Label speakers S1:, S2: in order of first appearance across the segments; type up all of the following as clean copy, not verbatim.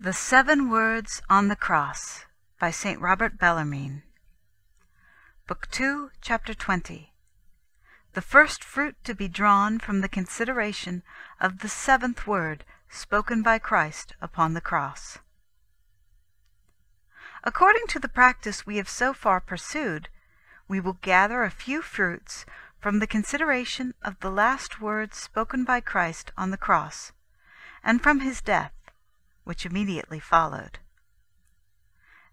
S1: The 7 Words on the Cross by St. Robert Bellarmine. Book 2, Chapter 20. The first fruit to be drawn from the consideration of the 7th word spoken by Christ upon the cross. According to the practice we have so far pursued, we will gather a few fruits from the consideration of the last words spoken by Christ on the cross, and from his death, which immediately followed.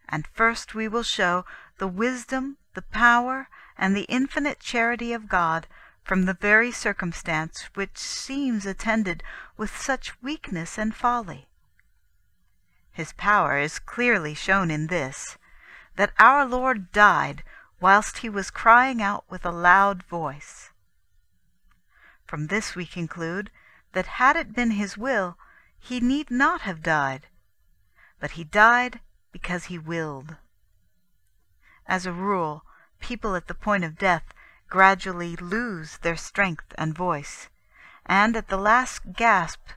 S1: And first we will show the wisdom, the power, and the infinite charity of God from the very circumstance which seems attended with such weakness and folly. His power is clearly shown in this, that our Lord died whilst he was crying out with a loud voice. From this we conclude that had it been his will, he need not have died, but he died because he willed. As a rule, people at the point of death gradually lose their strength and voice, and at the last gasp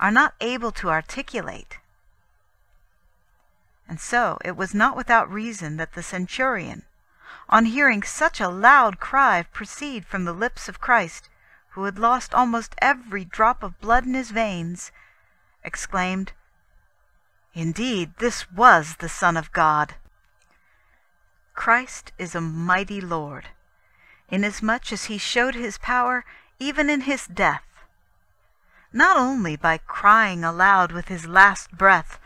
S1: are not able to articulate. And so it was not without reason that the centurion, on hearing such a loud cry proceed from the lips of Christ, who had lost almost every drop of blood in his veins, exclaimed, "Indeed, this was the Son of God." Christ is a mighty Lord, inasmuch as he showed his power even in his death, not only by crying aloud with his last breath,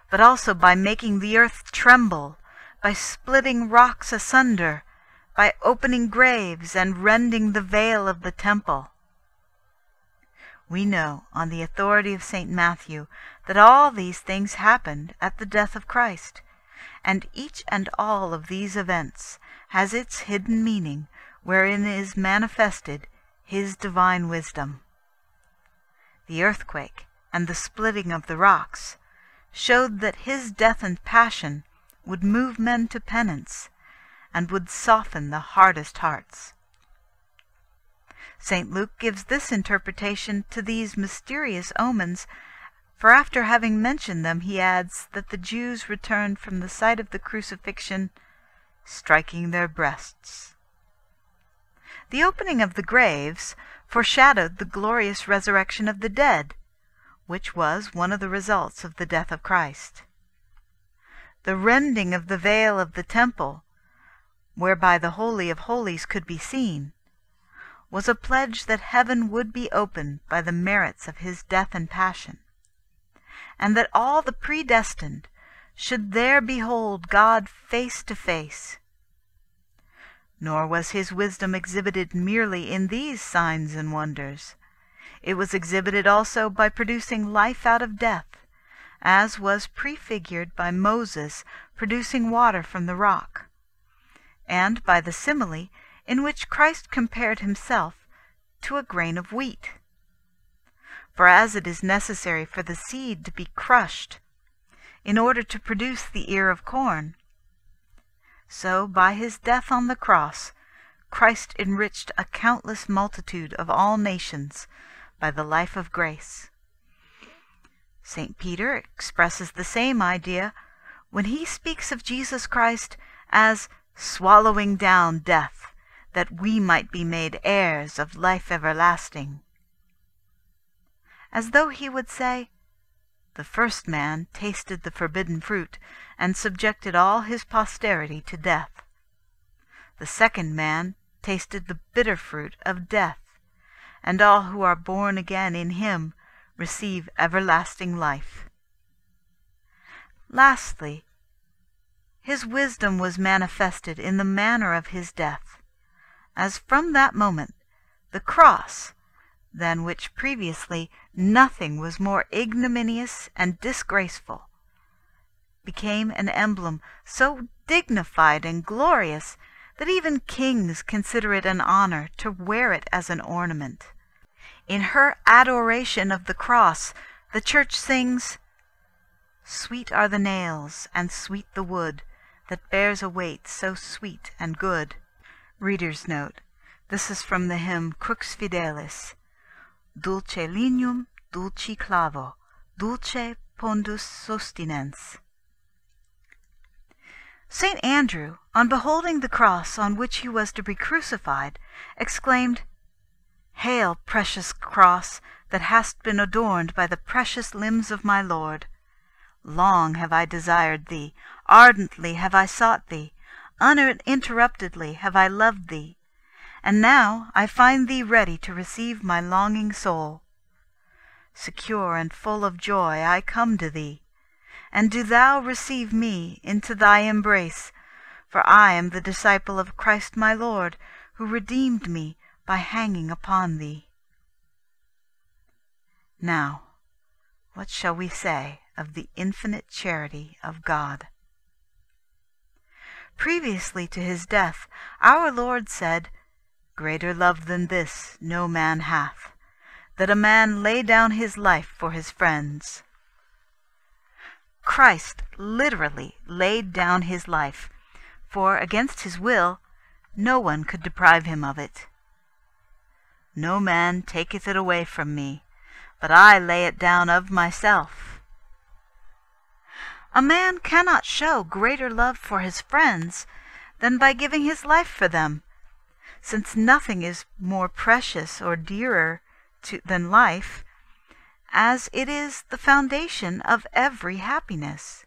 S1: but also by making the earth tremble, by splitting rocks asunder, by opening graves and rending the veil of the temple. We know, on the authority of St. Matthew, that all these things happened at the death of Christ, and each and all of these events has its hidden meaning, wherein is manifested his divine wisdom. The earthquake and the splitting of the rocks showed that his death and passion would move men to penance, and would soften the hardest hearts. St. Luke gives this interpretation to these mysterious omens, for after having mentioned them he adds that the Jews returned from the sight of the crucifixion, striking their breasts. The opening of the graves foreshadowed the glorious resurrection of the dead, which was one of the results of the death of Christ. The rending of the veil of the temple, whereby the Holy of Holies could be seen, was a pledge that heaven would be opened by the merits of his death and passion, and that all the predestined should there behold God face to face. Nor was his wisdom exhibited merely in these signs and wonders. It was exhibited also by producing life out of death, as was prefigured by Moses producing water from the rock, and by the simile in which Christ compared himself to a grain of wheat. For as it is necessary for the seed to be crushed in order to produce the ear of corn, so by his death on the cross Christ enriched a countless multitude of all nations by the life of grace. St. Peter expresses the same idea when he speaks of Jesus Christ as swallowing down death, that we might be made heirs of life everlasting. As though he would say, the first man tasted the forbidden fruit, and subjected all his posterity to death. The second man tasted the bitter fruit of death, and all who are born again in him receive everlasting life. Lastly, his wisdom was manifested in the manner of his death, as from that moment the cross, than which previously nothing was more ignominious and disgraceful, became an emblem so dignified and glorious that even kings consider it an honor to wear it as an ornament. In her adoration of the cross, the Church sings, "Sweet are the nails, and sweet the wood, that bears a weight so sweet and good." Reader's note. This is from the hymn Crux Fidelis. Dulce lignum, dulci clavo, dulce pondus sustinens. St. Andrew, on beholding the cross on which he was to be crucified, exclaimed, "Hail, precious cross, that hast been adorned by the precious limbs of my Lord! Long have I desired thee, ardently have I sought thee, uninterruptedly have I loved thee, and now I find thee ready to receive my longing soul. Secure and full of joy I come to thee, and do thou receive me into thy embrace, for I am the disciple of Christ my Lord, who redeemed me by hanging upon thee." Now, what shall we say of the infinite charity of God? Previously to his death, our Lord said, "Greater love than this no man hath, that a man lay down his life for his friends." Christ literally laid down his life, for against his will no one could deprive him of it. "No man taketh it away from me, but I lay it down of myself." A man cannot show greater love for his friends than by giving his life for them, since nothing is more precious or dearer than life, as it is the foundation of every happiness.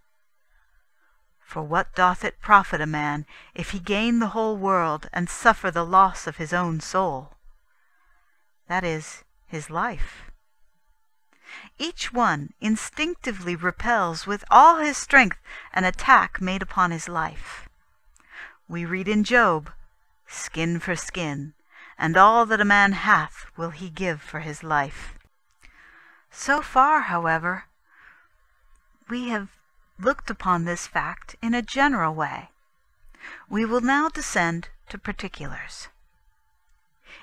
S1: For what doth it profit a man if he gain the whole world and suffer the loss of his own soul? That is, his life. Each one instinctively repels with all his strength an attack made upon his life. We read in Job, "Skin for skin, and all that a man hath will he give for his life." So far, however, we have looked upon this fact in a general way. We will now descend to particulars.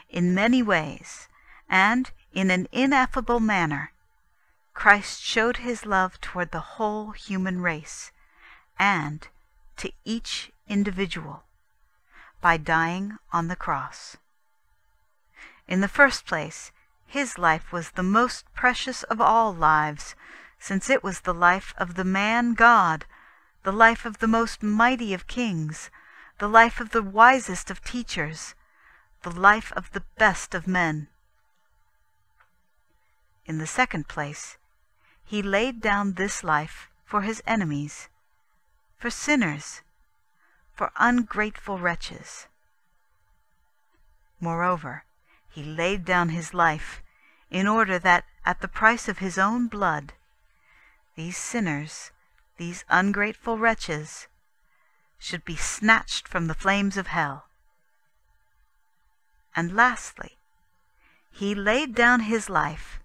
S1: In many ways, and in an ineffable manner, Christ showed his love toward the whole human race, and to each individual, by dying on the cross. In the first place, his life was the most precious of all lives, since it was the life of the man God, the life of the most mighty of kings, the life of the wisest of teachers, the life of the best of men. In the second place, he laid down this life for his enemies, for sinners, for ungrateful wretches. Moreover, he laid down his life in order that, at the price of his own blood, these sinners, these ungrateful wretches, should be snatched from the flames of hell. And lastly, he laid down his life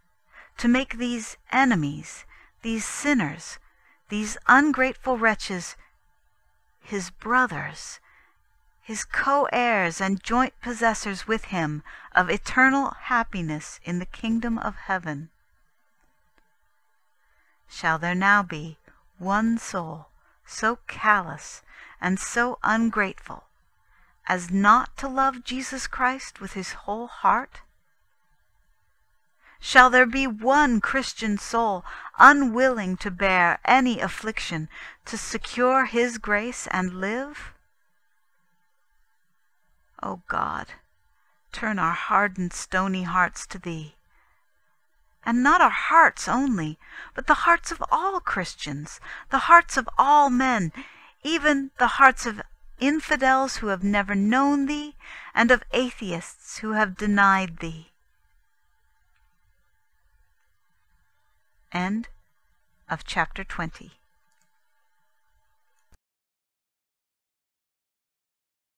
S1: to make these enemies, these sinners, these ungrateful wretches, his brothers, his co-heirs and joint possessors with him of eternal happiness in the kingdom of heaven. Shall there now be one soul so callous and so ungrateful as not to love Jesus Christ with his whole heart? Shall there be one Christian soul unwilling to bear any affliction to secure his grace and live? O God, turn our hardened, stony hearts to thee. And not our hearts only, but the hearts of all Christians, the hearts of all men, even the hearts of infidels who have never known thee, and of atheists who have denied thee. End of chapter 20.